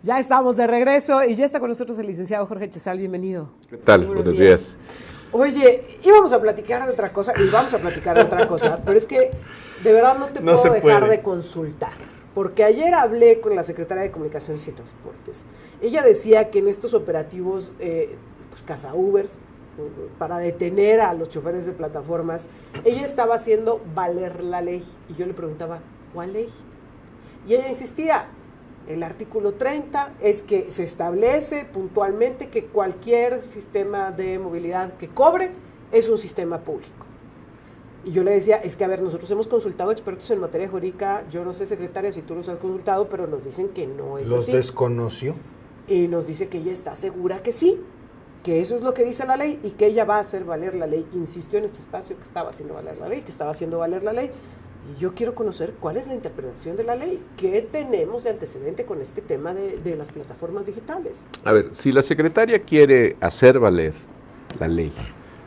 Ya estamos de regreso y ya está con nosotros el licenciado Jorge Chazal. Bienvenido. ¿Qué tal? Buenos días. Oye, íbamos a platicar de otra cosa y vamos a platicar de otra cosa, pero es que de verdad no te puedo dejar de consultar. Porque ayer hablé con la secretaria de Comunicaciones y Transportes. Ella decía que en estos operativos, pues Casa Ubers, para detener a los choferes de plataformas, ella estaba haciendo valer la ley. Y yo le preguntaba, ¿cuál ley? Y ella insistía, el artículo 30 es que se establece puntualmente que cualquier sistema de movilidad que cobre es un sistema público. Y yo le decía, es que a ver, nosotros hemos consultado expertos en materia jurídica, yo no sé, secretaria, si tú los has consultado, pero nos dicen que no es así. ¿Los desconoció? Y nos dice que ella está segura que sí, que eso es lo que dice la ley y que ella va a hacer valer la ley. Insistió en este espacio que estaba haciendo valer la ley, que estaba haciendo valer la ley. Y yo quiero conocer cuál es la interpretación de la ley. ¿Qué tenemos de antecedente con este tema de las plataformas digitales? A ver, si la secretaria quiere hacer valer la ley,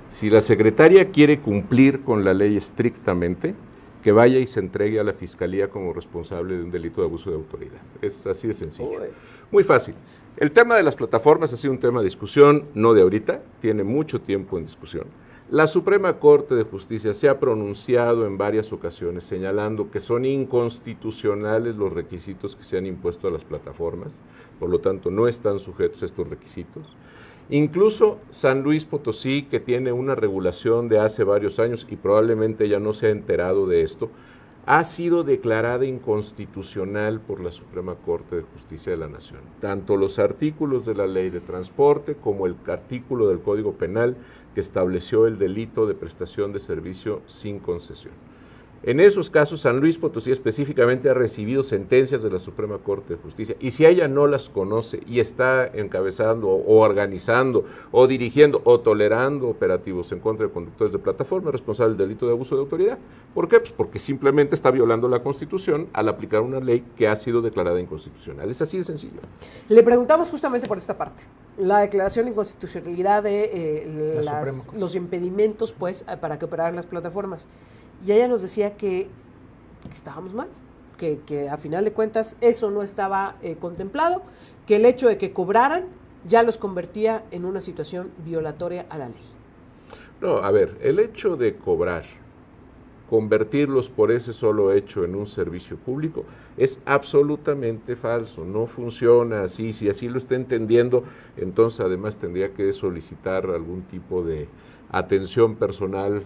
si la secretaria quiere cumplir con la ley estrictamente, que vaya y se entregue a la Fiscalía como responsable de un delito de abuso de autoridad. Es así de sencillo. Muy fácil. El tema de las plataformas ha sido un tema de discusión, no de ahorita, tiene mucho tiempo en discusión. La Suprema Corte de Justicia se ha pronunciado en varias ocasiones señalando que son inconstitucionales los requisitos que se han impuesto a las plataformas, por lo tanto no están sujetos a estos requisitos. Incluso San Luis Potosí, que tiene una regulación de hace varios años y probablemente ya no se ha enterado de esto, ha sido declarada inconstitucional por la Suprema Corte de Justicia de la Nación. Tanto los artículos de la Ley de Transporte como el artículo del Código Penal que estableció el delito de prestación de servicio sin concesión. En esos casos, San Luis Potosí específicamente ha recibido sentencias de la Suprema Corte de Justicia, y si ella no las conoce y está encabezando o organizando o dirigiendo o tolerando operativos en contra de conductores de plataforma, es responsable del delito de abuso de autoridad. ¿Por qué? Pues porque simplemente está violando la Constitución al aplicar una ley que ha sido declarada inconstitucional. Es así de sencillo. Le preguntamos justamente por esta parte, la declaración de inconstitucionalidad de los impedimentos pues, para que operaran las plataformas. Y ella nos decía que estábamos mal, que a final de cuentas eso no estaba contemplado, que el hecho de que cobraran ya los convertía en una situación violatoria a la ley. No, a ver, el hecho de cobrar, convertirlos por ese solo hecho en un servicio público, es absolutamente falso, no funciona así. Si así lo está entendiendo, entonces además tendría que solicitar algún tipo de atención personal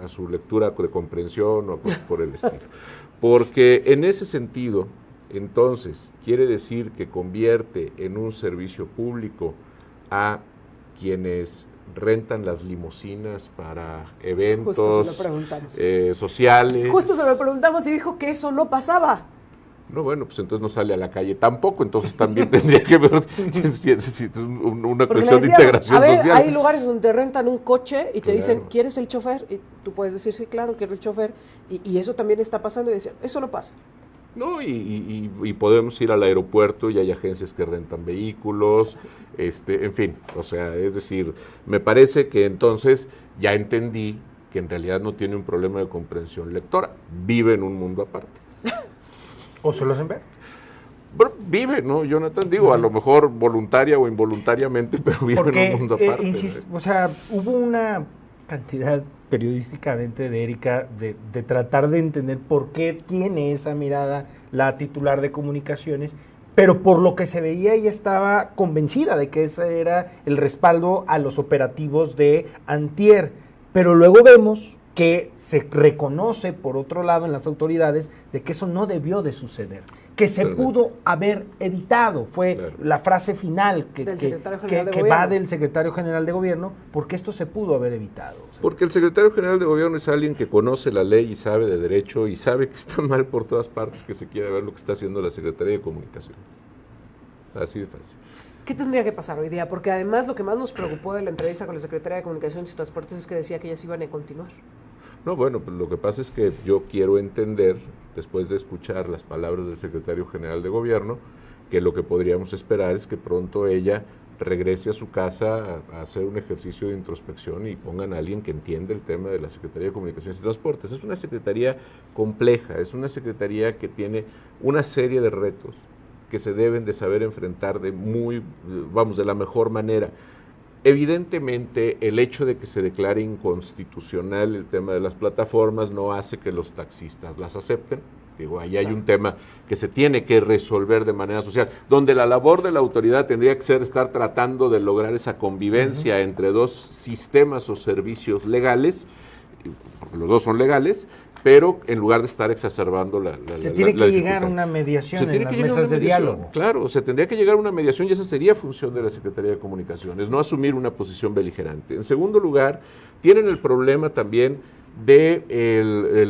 a su lectura de comprensión o por el estilo. Porque en ese sentido, entonces, quiere decir que convierte en un servicio público a quienes rentan las limusinas para eventos sociales. Justo se lo preguntamos y dijo que eso no pasaba. No, bueno, pues entonces no sale a la calle tampoco, entonces también tendría que ver una cuestión de integración social. Hay lugares donde te rentan un coche y te dicen, ¿quieres el chofer? Y tú puedes decir, sí, claro, quiero el chofer. Y eso también está pasando y decían, eso no pasa. No, y podemos ir al aeropuerto y hay agencias que rentan vehículos, en fin, o sea, es decir, me parece que entonces ya entendí que en realidad no tiene un problema de comprensión lectora, vive en un mundo aparte. ¿O se lo hacen ver? Bueno, vive, ¿no, Jonathan? Digo, a lo mejor voluntaria o involuntariamente, pero vive en un mundo aparte. O sea, hubo una cantidad periodísticamente de Erika de tratar de entender por qué tiene esa mirada la titular de comunicaciones, pero por lo que se veía ella estaba convencida de que ese era el respaldo a los operativos de antier, pero luego vemos que se reconoce por otro lado en las autoridades de que eso no debió de suceder, que se pudo haber evitado, fue la frase final que va del secretario general de gobierno, porque esto se pudo haber evitado. O sea, porque el secretario general de gobierno es alguien que conoce la ley y sabe de derecho y sabe que está mal por todas partes, que se quiere ver lo que está haciendo la Secretaría de Comunicaciones. Así de fácil. ¿Qué tendría que pasar hoy día? Porque además lo que más nos preocupó de la entrevista con la Secretaría de Comunicaciones y Transportes es que decía que ellas iban a continuar. No, bueno, pues lo que pasa es que yo quiero entender, después de escuchar las palabras del secretario general de gobierno, que lo que podríamos esperar es que pronto ella regrese a su casa a hacer un ejercicio de introspección y pongan a alguien que entienda el tema de la Secretaría de Comunicaciones y Transportes. Es una secretaría compleja, es una secretaría que tiene una serie de retos que se deben de saber enfrentar de la mejor manera. Evidentemente, el hecho de que se declare inconstitucional el tema de las plataformas no hace que los taxistas las acepten. Digo, ahí hay un tema que se tiene que resolver de manera social, donde la labor de la autoridad tendría que ser estar tratando de lograr esa convivencia entre dos sistemas o servicios legales, porque los dos son legales, pero en lugar de estar exacerbando se tiene que llegar a una mediación en las mesas de diálogo. Claro, se tendría que llegar a una mediación y esa sería función de la Secretaría de Comunicaciones, no asumir una posición beligerante. En segundo lugar, tienen el problema también de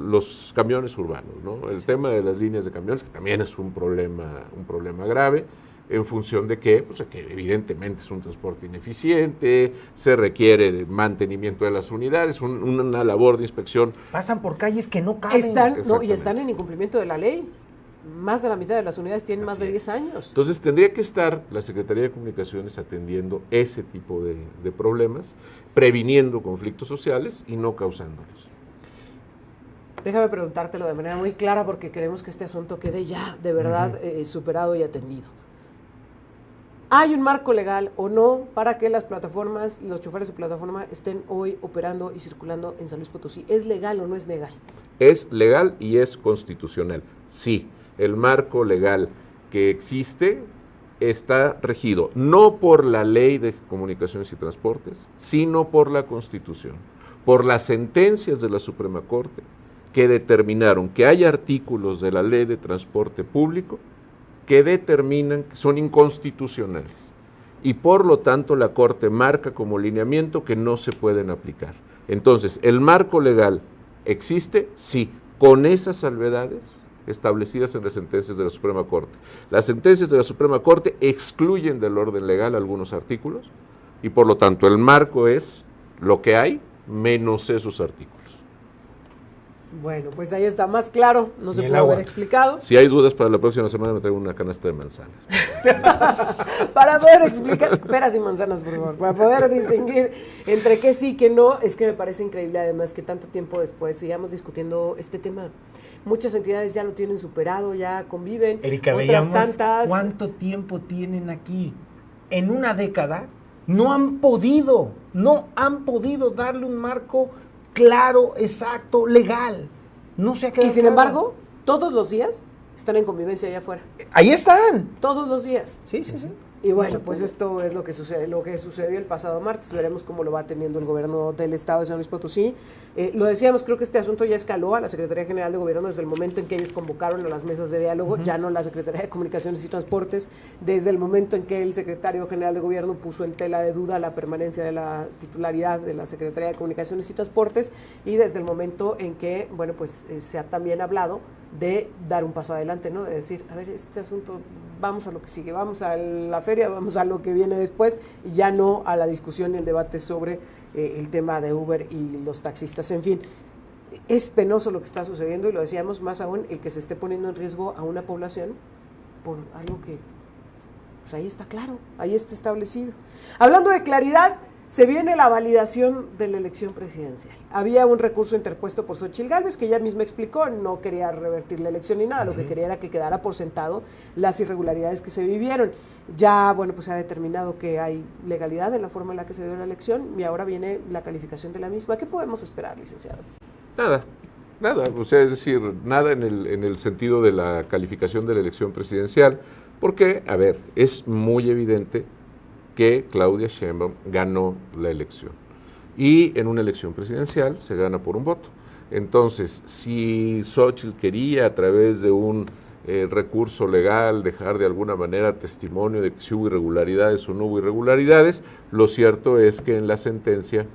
los camiones urbanos, ¿no? El tema de las líneas de camiones, que también es un problema grave, en función de que evidentemente es un transporte ineficiente, se requiere de mantenimiento de las unidades, una labor de inspección. Pasan por calles que no caben. Están en incumplimiento de la ley. Más de la mitad de las unidades tienen más de 10 años. Entonces tendría que estar la Secretaría de Comunicaciones atendiendo ese tipo de problemas, previniendo conflictos sociales y no causándolos. Déjame preguntártelo de manera muy clara porque queremos que este asunto quede ya de verdad superado y atendido. ¿Hay un marco legal o no para que las plataformas, los choferes de plataforma estén hoy operando y circulando en San Luis Potosí? ¿Es legal o no es legal? Es legal y es constitucional. Sí, el marco legal que existe está regido no por la Ley de Comunicaciones y Transportes, sino por la Constitución, por las sentencias de la Suprema Corte que determinaron que hay artículos de la Ley de Transporte Público que determinan que son inconstitucionales y por lo tanto la Corte marca como lineamiento que no se pueden aplicar. Entonces, ¿el marco legal existe? Sí, con esas salvedades establecidas en las sentencias de la Suprema Corte. Las sentencias de la Suprema Corte excluyen del orden legal algunos artículos y por lo tanto el marco es lo que hay menos esos artículos. Bueno, pues ahí está más claro, no se puede haber explicado. Si hay dudas para la próxima semana me traigo una canasta de manzanas. Para poder explicar, peras y manzanas, por favor, para poder distinguir entre qué sí y qué no, es que me parece increíble además que tanto tiempo después sigamos discutiendo este tema. Muchas entidades ya lo tienen superado, ya conviven, Erika, otras tantas. ¿Cuánto tiempo tienen aquí? En una década no han podido darle un marco claro, exacto, legal. No se ha quedado. Y sin embargo, todos los días están en convivencia allá afuera. Ahí están. Todos los días. Sí. Y bueno, pues esto es lo que sucedió el pasado martes. Veremos cómo lo va teniendo el gobierno del estado de San Luis Potosí. Lo decíamos, creo que este asunto ya escaló a la Secretaría General de Gobierno desde el momento en que ellos convocaron a las mesas de diálogo, ya no la Secretaría de Comunicaciones y Transportes, desde el momento en que el Secretario General de Gobierno puso en tela de duda la permanencia de la titularidad de la Secretaría de Comunicaciones y Transportes y desde el momento en que, bueno, pues se ha también hablado de dar un paso adelante, ¿no? De decir, a ver, este asunto, vamos a lo que sigue, vamos a la feria, vamos a lo que viene después, y ya no a la discusión y el debate sobre el tema de Uber y los taxistas. En fin, es penoso lo que está sucediendo y lo decíamos, más aún el que se esté poniendo en riesgo a una población por algo que, pues ahí está claro, ahí está establecido. Hablando de claridad, se viene la validación de la elección presidencial. Había un recurso interpuesto por Xóchitl Gálvez, que ella misma explicó, no quería revertir la elección ni nada, lo que quería era que quedara por sentado las irregularidades que se vivieron. Ya, bueno, pues se ha determinado que hay legalidad en la forma en la que se dio la elección y ahora viene la calificación de la misma. ¿Qué podemos esperar, licenciado? Nada, o sea, es decir, nada en el sentido de la calificación de la elección presidencial, porque, a ver, es muy evidente que Claudia Sheinbaum ganó la elección. Y en una elección presidencial se gana por un voto. Entonces, si Xóchitl quería a través de un recurso legal dejar de alguna manera testimonio de que si hubo irregularidades o no hubo irregularidades, lo cierto es que en la sentencia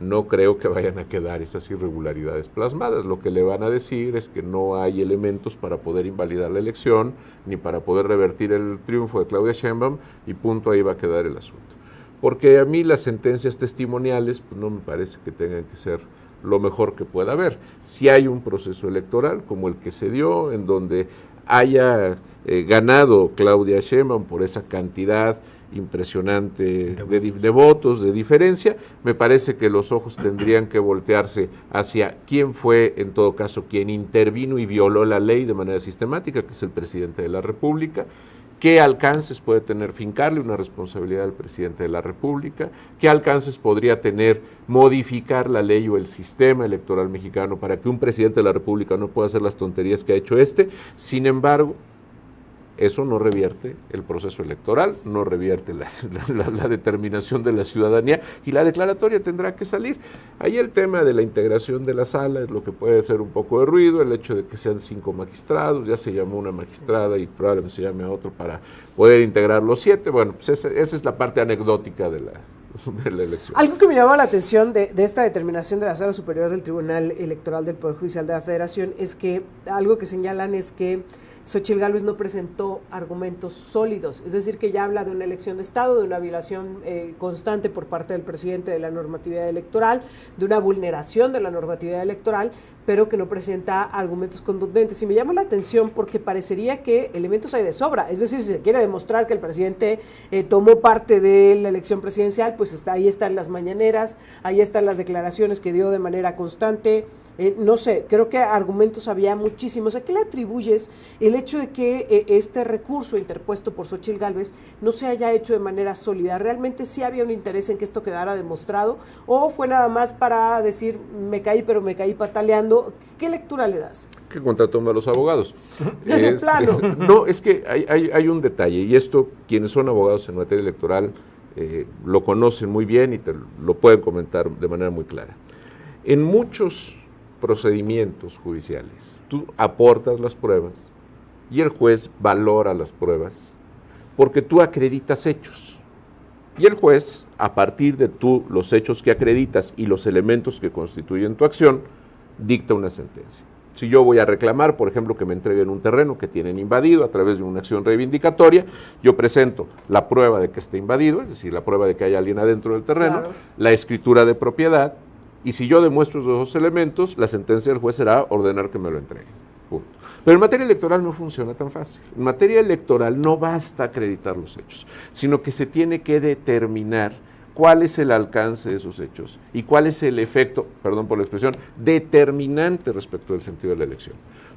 no creo que vayan a quedar esas irregularidades plasmadas. Lo que le van a decir es que no hay elementos para poder invalidar la elección, ni para poder revertir el triunfo de Claudia Sheinbaum, y punto, ahí va a quedar el asunto. Porque a mí las sentencias testimoniales pues no me parece que tengan que ser lo mejor que pueda haber. Si hay un proceso electoral como el que se dio, en donde haya ganado Claudia Sheinbaum por esa cantidad impresionante de votos, de diferencia. Me parece que los ojos tendrían que voltearse hacia quién fue, en todo caso, quien intervino y violó la ley de manera sistemática, que es el presidente de la República. ¿Qué alcances puede tener fincarle una responsabilidad al presidente de la República? ¿Qué alcances podría tener modificar la ley o el sistema electoral mexicano para que un presidente de la República no pueda hacer las tonterías que ha hecho este? Sin embargo, eso no revierte el proceso electoral, no revierte la determinación de la ciudadanía, y la declaratoria tendrá que salir. Ahí el tema de la integración de la sala es lo que puede hacer un poco de ruido, el hecho de que sean 5 magistrados, ya se llamó una magistrada y probablemente se llame a otro para poder integrar los 7. Bueno, pues esa es la parte anecdótica de la elección. Algo que me llamó la atención de esta determinación de la Sala Superior del Tribunal Electoral del Poder Judicial de la Federación es que algo que señalan es que Xóchitl Gálvez no presentó argumentos sólidos, es decir, que ya habla de una elección de Estado, de una violación constante por parte del presidente de la normatividad electoral, de una vulneración de la normatividad electoral, pero que no presenta argumentos contundentes. Y me llama la atención porque parecería que elementos hay de sobra, es decir, si se quiere demostrar que el presidente tomó parte de la elección presidencial, pues ahí están las mañaneras, ahí están las declaraciones que dio de manera constante. No sé, creo que argumentos había muchísimos. ¿A qué le atribuyes el hecho de que este recurso interpuesto por Xóchitl Gálvez no se haya hecho de manera sólida? ¿Realmente sí había un interés en que esto quedara demostrado o fue nada más para decir me caí pero me caí pataleando? ¿Qué lectura le das? Que contrató a los abogados. De plano. No, es que hay un detalle, y esto quienes son abogados en materia electoral lo conocen muy bien y te lo pueden comentar de manera muy clara. En muchos procedimientos judiciales, tú aportas las pruebas y el juez valora las pruebas porque tú acreditas hechos. Y el juez, a partir de los hechos que acreditas y los elementos que constituyen tu acción, dicta una sentencia. Si yo voy a reclamar, por ejemplo, que me entreguen un terreno que tienen invadido a través de una acción reivindicatoria, yo presento la prueba de que esté invadido, es decir, la prueba de que hay alguien adentro del terreno, claro, la escritura de propiedad, y si yo demuestro esos dos elementos, la sentencia del juez será ordenar que me lo entregue. Punto. Pero en materia electoral no funciona tan fácil. En materia electoral no basta acreditar los hechos, sino que se tiene que determinar cuál es el alcance de esos hechos y cuál es el efecto, perdón por la expresión, determinante respecto del sentido de la elección.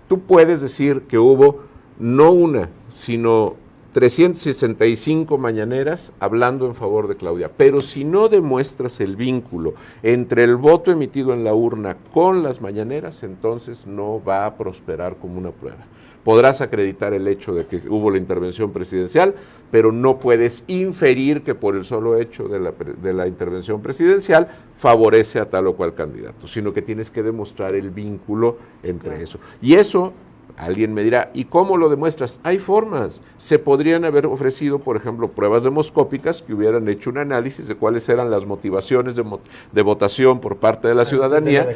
Tú puedes decir que hubo no una, sino 365 mañaneras hablando en favor de Claudia, pero si no demuestras el vínculo entre el voto emitido en la urna con las mañaneras, entonces no va a prosperar como una prueba. Podrás acreditar el hecho de que hubo la intervención presidencial, pero no puedes inferir que por el solo hecho de la intervención presidencial favorece a tal o cual candidato, sino que tienes que demostrar el vínculo entre eso. Y eso, alguien me dirá, ¿y cómo lo demuestras? Hay formas. Se podrían haber ofrecido, por ejemplo, pruebas demoscópicas que hubieran hecho un análisis de cuáles eran las motivaciones de votación por parte de la ciudadanía.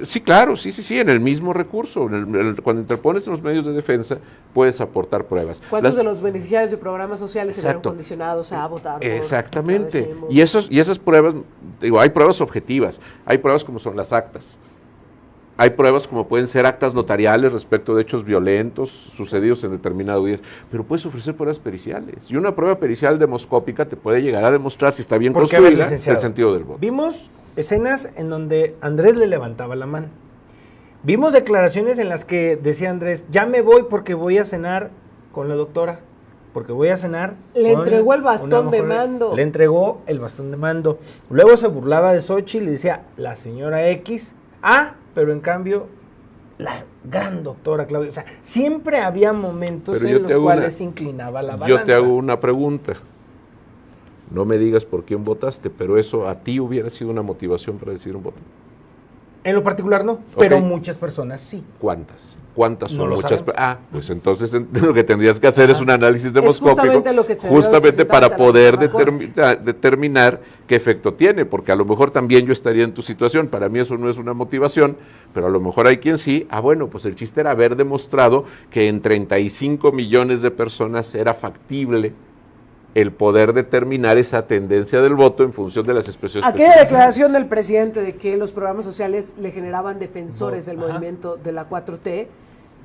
Sí, claro, sí, en el mismo recurso. Cuando interpones en los medios de defensa, puedes aportar pruebas. ¿Cuántos de los beneficiarios de programas sociales se vieron condicionados a votar? Exactamente. Y esas pruebas, digo, hay pruebas objetivas, hay pruebas como son las actas. Hay pruebas como pueden ser actas notariales respecto de hechos violentos sucedidos en determinado día, pero puedes ofrecer pruebas periciales. Y una prueba pericial demoscópica te puede llegar a demostrar si está bien construida el sentido del voto. Vimos escenas en donde Andrés le levantaba la mano. Vimos declaraciones en las que decía Andrés, ya me voy porque voy a cenar con la doctora, porque voy a cenar. Le entregó el bastón de mando. Le entregó el bastón de mando. Luego se burlaba de Xóchitl y le decía, la señora X, pero en cambio, la gran doctora Claudia, o sea, siempre había momentos en los cuales se inclinaba la balanza. Yo te hago una pregunta, no me digas por quién votaste, pero eso a ti hubiera sido una motivación para decidir un voto. En lo particular no, pero muchas personas sí. ¿Cuántas? ¿Cuántas son muchas? Pues entonces lo que tendrías que hacer es un análisis demoscópico justamente para poder determinar qué efecto tiene, porque a lo mejor también yo estaría en tu situación, para mí eso no es una motivación, pero a lo mejor hay quien sí. Bueno, pues el chiste era haber demostrado que en 35 millones de personas era factible el poder determinar esa tendencia del voto en función de las expresiones. Aquella declaración del presidente de que los programas sociales le generaban defensores del movimiento de la 4T,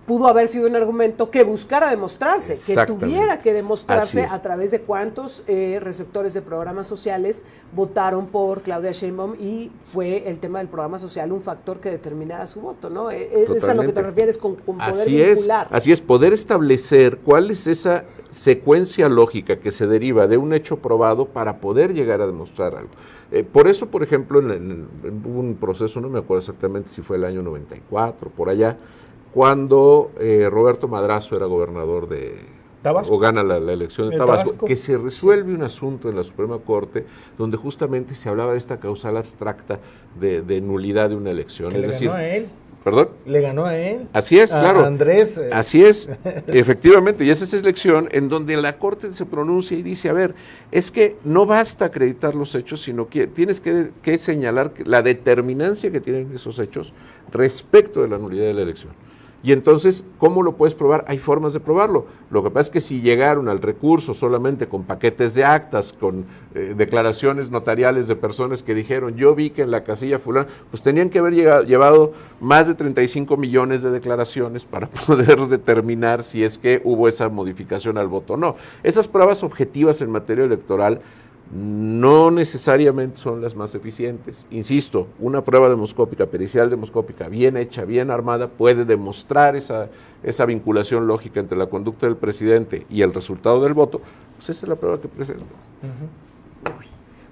pudo haber sido un argumento que buscara demostrarse, que tuviera que demostrarse a través de cuántos receptores de programas sociales votaron por Claudia Sheinbaum, y fue el tema del programa social un factor que determinara su voto, ¿no? Es a lo que te refieres con poder vincular. Así es, poder establecer cuál es esa secuencia lógica que se deriva de un hecho probado para poder llegar a demostrar algo. Por eso, por ejemplo, hubo un proceso, no me acuerdo exactamente si fue el año 94, por allá, cuando Roberto Madrazo era gobernador de Tabasco, o gana la elección de Tabasco, que se resuelve un asunto en la Suprema Corte donde justamente se hablaba de esta causal abstracta de nulidad de una elección. Que es decir, ganó a él. ¿Perdón? Le ganó a él. Así es, claro. Andrés. Así es, efectivamente, y esa es elección en donde la Corte se pronuncia y dice, a ver, es que no basta acreditar los hechos, sino que tienes que señalar la determinancia que tienen esos hechos respecto de la nulidad de la elección. Y entonces, ¿cómo lo puedes probar? Hay formas de probarlo. Lo que pasa es que si llegaron al recurso solamente con paquetes de actas, con declaraciones notariales de personas que dijeron, yo vi que en la casilla fulana, pues tenían que haber llevado más de 35 millones de declaraciones para poder determinar si es que hubo esa modificación al voto o no. Esas pruebas objetivas en materia electoral no necesariamente son las más eficientes. Insisto, una prueba demoscópica, pericial demoscópica, bien hecha, bien armada, puede demostrar esa vinculación lógica entre la conducta del presidente y el resultado del voto. Pues esa es la prueba que presentas.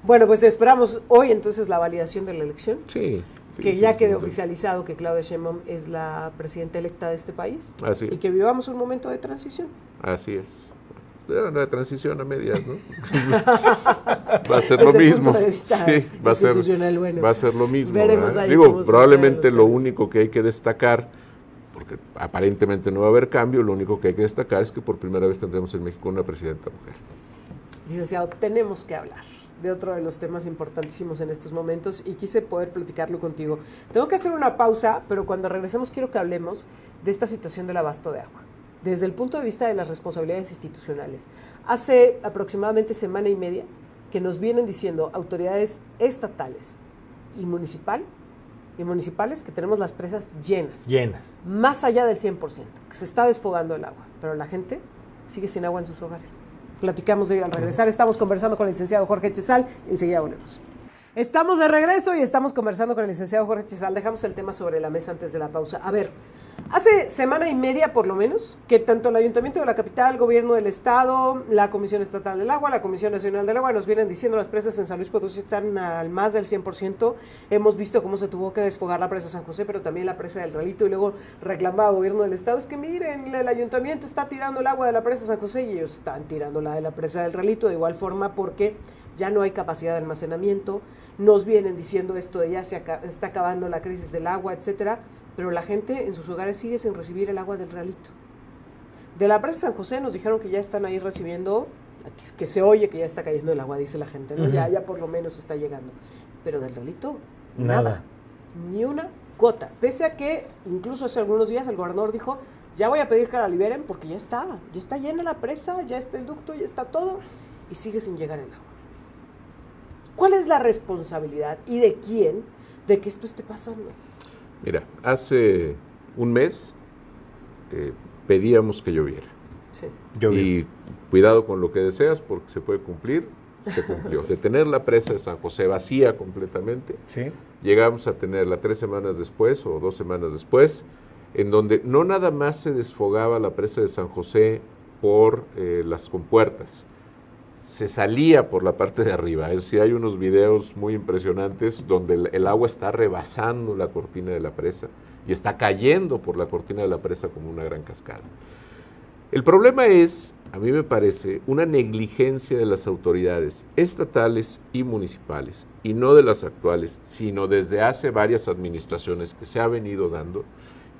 Bueno, pues esperamos hoy entonces la validación de la elección. Sí. Que ya quede oficializado que Claudia Sheinbaum es la presidenta electa de este país. Así es. Y que vivamos un momento de transición. Así es. Una transición a medias, ¿no? Va a ser lo mismo. Sí, va a ser lo mismo. Digo, probablemente lo único que hay que destacar, porque aparentemente no va a haber cambio, lo único que hay que destacar es que por primera vez tendremos en México una presidenta mujer. Licenciado, tenemos que hablar de otro de los temas importantísimos en estos momentos y quise poder platicarlo contigo. Tengo que hacer una pausa, pero cuando regresemos quiero que hablemos de esta situación del abasto de agua, desde el punto de vista de las responsabilidades institucionales. Hace aproximadamente semana y media que nos vienen diciendo autoridades estatales y municipales que tenemos las presas llenas. Más allá del 100%, que se está desfogando el agua, pero la gente sigue sin agua en sus hogares. Platicamos de ello al regresar. Estamos conversando con el licenciado Jorge Chezal. Enseguida volvemos. Estamos de regreso y estamos conversando con el licenciado Jorge Chezal. Dejamos el tema sobre la mesa antes de la pausa. A ver, hace semana y media por lo menos que tanto el Ayuntamiento de la Capital, el Gobierno del Estado, la Comisión Estatal del Agua, la Comisión Nacional del Agua nos vienen diciendo las presas en San Luis Potosí están al más del 100%. Hemos visto cómo se tuvo que desfogar la presa San José, pero también la presa del Realito, y luego reclamaba al Gobierno del Estado, es que miren, el Ayuntamiento está tirando el agua de la presa San José y ellos están tirando la de la presa del Realito de igual forma porque ya no hay capacidad de almacenamiento. Nos vienen diciendo esto de ya está acabando la crisis del agua, etcétera, pero la gente en sus hogares sigue sin recibir el agua del Realito. De la presa San José nos dijeron que ya están ahí recibiendo, que se oye que ya está cayendo el agua, dice la gente, ¿no? Ya por lo menos está llegando. Pero del Realito, nada. Ni una gota. Pese a que incluso hace algunos días el gobernador dijo, ya voy a pedir que la liberen porque ya está llena la presa, ya está el ducto, ya está todo, y sigue sin llegar el agua. ¿Cuál es la responsabilidad y de quién de que esto esté pasando? Mira, hace un mes pedíamos que lloviera. Sí. Y cuidado con lo que deseas porque se puede cumplir, se cumplió. De tener la presa de San José vacía completamente, sí, llegamos a tenerla 3 semanas después o 2 semanas después, en donde no nada más se desfogaba la presa de San José por las compuertas, se salía por la parte de arriba. Es decir, hay unos videos muy impresionantes donde el agua está rebasando la cortina de la presa y está cayendo por la cortina de la presa como una gran cascada. El problema es, a mí me parece, una negligencia de las autoridades estatales y municipales, y no de las actuales, sino desde hace varias administraciones que se ha venido dando,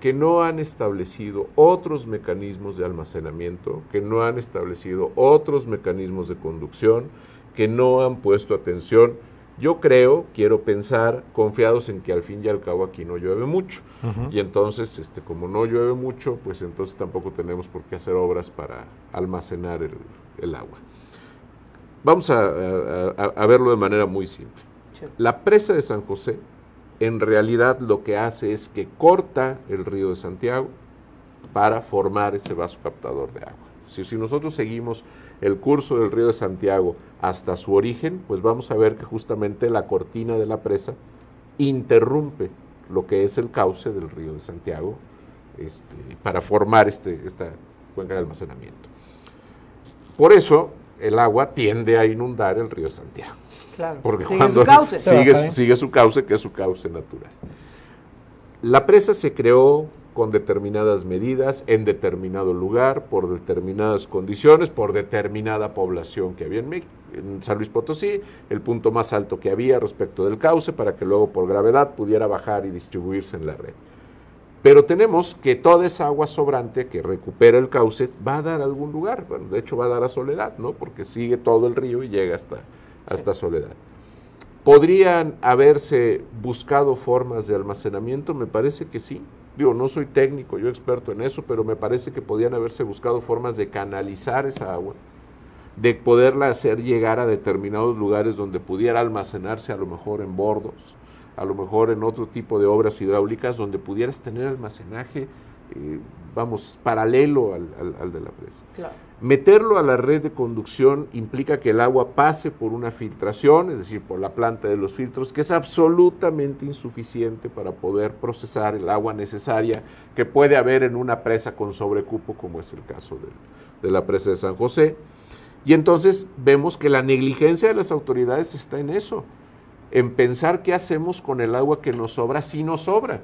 que no han establecido otros mecanismos de almacenamiento, que no han establecido otros mecanismos de conducción, que no han puesto atención. Yo quiero pensar, confiados en que al fin y al cabo aquí no llueve mucho. Y entonces, como no llueve mucho, pues entonces tampoco tenemos por qué hacer obras para almacenar el agua. Vamos a verlo de manera muy simple. Sí. La presa de San José, en realidad lo que hace es que corta el río de Santiago para formar ese vaso captador de agua. Si nosotros seguimos el curso del río de Santiago hasta su origen, pues vamos a ver que justamente la cortina de la presa interrumpe lo que es el cauce del río de Santiago para formar esta cuenca de almacenamiento. Por eso el agua tiende a inundar el río de Santiago. Claro, porque sigue su cauce. Sigue su cauce, que es su cauce natural. La presa se creó con determinadas medidas, en determinado lugar, por determinadas condiciones, por determinada población que había en San Luis Potosí, el punto más alto que había respecto del cauce, para que luego por gravedad pudiera bajar y distribuirse en la red. Pero tenemos que toda esa agua sobrante que recupera el cauce va a dar a algún lugar. Bueno, de hecho va a dar a Soledad, ¿no? Porque sigue todo el río y llega hasta Soledad. ¿Podrían haberse buscado formas de almacenamiento? Me parece que sí. Digo, no soy técnico, yo experto en eso, pero me parece que podían haberse buscado formas de canalizar esa agua, de poderla hacer llegar a determinados lugares donde pudiera almacenarse, a lo mejor en bordos, a lo mejor en otro tipo de obras hidráulicas donde pudieras tener almacenaje, paralelo al de la presa. Claro. Meterlo a la red de conducción implica que el agua pase por una filtración, es decir, por la planta de los filtros, que es absolutamente insuficiente para poder procesar el agua necesaria que puede haber en una presa con sobrecupo, como es el caso de la presa de San José. Y entonces vemos que la negligencia de las autoridades está en eso, en pensar qué hacemos con el agua que nos sobra, si nos sobra.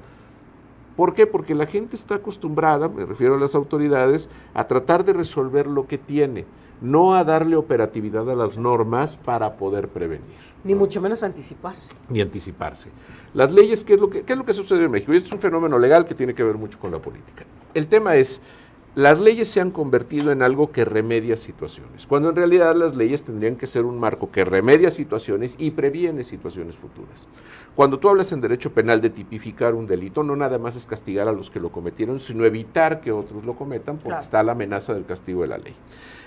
¿Por qué? Porque la gente está acostumbrada, me refiero a las autoridades, a tratar de resolver lo que tiene, no a darle operatividad a las normas para poder prevenir. Ni mucho menos anticiparse. Ni anticiparse. Las leyes, ¿qué es lo que sucede en México? Y esto es un fenómeno legal que tiene que ver mucho con la política. El tema es, las leyes se han convertido en algo que remedia situaciones, cuando en realidad las leyes tendrían que ser un marco que remedia situaciones y previene situaciones futuras. Cuando tú hablas en derecho penal de tipificar un delito, no nada más es castigar a los que lo cometieron, sino evitar que otros lo cometan, porque claro, está la amenaza del castigo de la ley.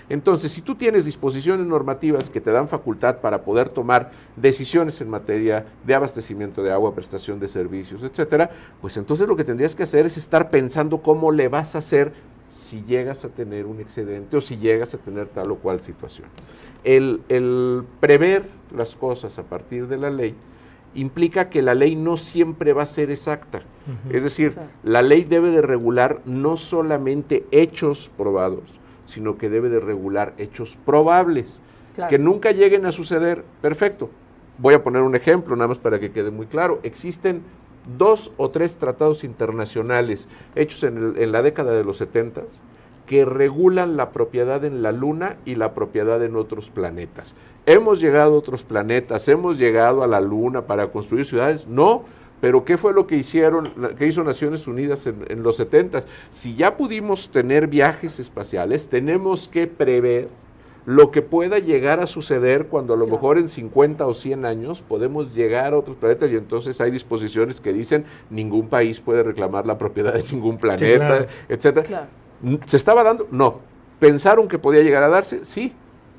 Entonces, si tú tienes disposiciones normativas que te dan facultad para poder tomar decisiones en materia de abastecimiento de agua, prestación de servicios, etcétera, pues entonces lo que tendrías que hacer es estar pensando cómo le vas a hacer si llegas a tener un excedente o si llegas a tener tal o cual situación. El prever las cosas a partir de la ley implica que la ley no siempre va a ser exacta. Es decir, la ley debe de regular no solamente hechos probados, sino que debe de regular hechos probables, que nunca lleguen a suceder. Perfecto. Voy a poner un ejemplo, nada más para que quede muy claro. Existen 2 o 3 tratados internacionales hechos en la década de los 70 que regulan la propiedad en la Luna y la propiedad en otros planetas. ¿Hemos llegado a otros planetas? ¿Hemos llegado a la Luna para construir ciudades? No, pero ¿qué fue lo que hizo Naciones Unidas en los 70? Si ya pudimos tener viajes espaciales, tenemos que prever lo que pueda llegar a suceder cuando a lo mejor en 50 o 100 años podemos llegar a otros planetas, y entonces hay disposiciones que dicen ningún país puede reclamar la propiedad de ningún planeta, etcétera. Claro. ¿Se estaba dando? No. ¿Pensaron que podía llegar a darse? Sí.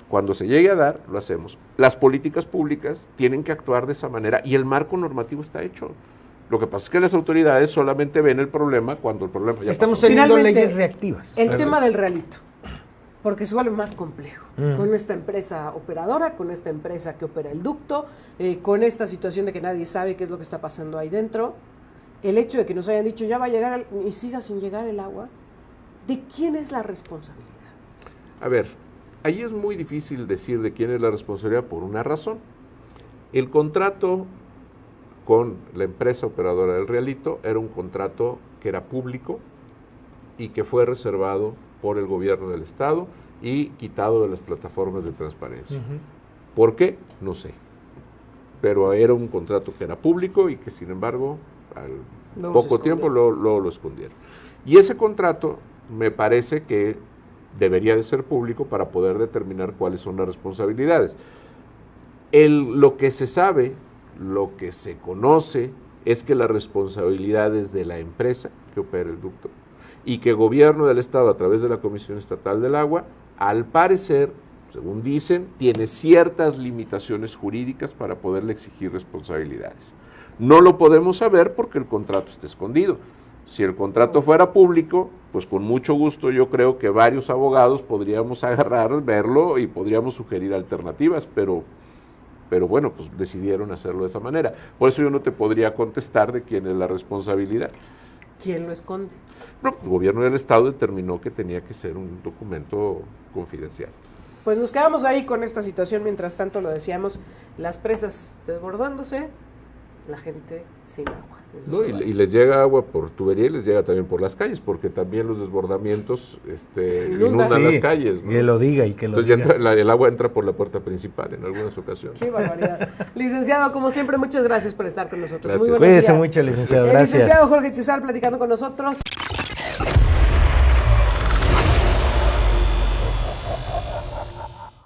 Cuando se llegue a dar, lo hacemos. Las políticas públicas tienen que actuar de esa manera y el marco normativo está hecho. Lo que pasa es que las autoridades solamente ven el problema cuando el problema ya Estamos pasó. teniendo leyes reactivas. El tema del realito, porque se vuelve más complejo, con esta empresa operadora, con esta empresa que opera el ducto, con esta situación de que nadie sabe qué es lo que está pasando ahí dentro, el hecho de que nos hayan dicho ya va a llegar y siga sin llegar el agua, ¿de quién es la responsabilidad? A ver, ahí es muy difícil decir de quién es la responsabilidad por una razón. El contrato con la empresa operadora del Rialito era un contrato que era público y que fue reservado por el gobierno del estado y quitado de las plataformas de transparencia. ¿Por qué? No sé. Pero era un contrato que era público y que sin embargo al poco tiempo lo escondieron. Y ese contrato me parece que debería de ser público para poder determinar cuáles son las responsabilidades. Lo que se sabe, lo que se conoce, es que la responsabilidad es de la empresa que opera el ducto y que el gobierno del estado, a través de la Comisión Estatal del Agua, al parecer, según dicen, tiene ciertas limitaciones jurídicas para poderle exigir responsabilidades. No lo podemos saber porque el contrato está escondido. Si el contrato fuera público, pues con mucho gusto yo creo que varios abogados podríamos agarrar, verlo y podríamos sugerir alternativas, pero bueno, pues decidieron hacerlo de esa manera. Por eso yo no te podría contestar de quién es la responsabilidad. ¿Quién lo esconde? No, el gobierno del Estado determinó que tenía que ser un documento confidencial. Pues nos quedamos ahí con esta situación, mientras tanto lo decíamos, las presas desbordándose, la gente sin agua. No, y les llega agua por tubería y les llega también por las calles, porque también los desbordamientos inundan las calles, ¿no? Que lo diga y que lo Entonces diga. Ya el agua entra por la puerta principal en algunas ocasiones. Qué barbaridad. Licenciado, como siempre, muchas gracias por estar con nosotros. Gracias. Muy buenos Cuídese días. mucho, licenciado. El Gracias. licenciado Jorge Chizal platicando con nosotros.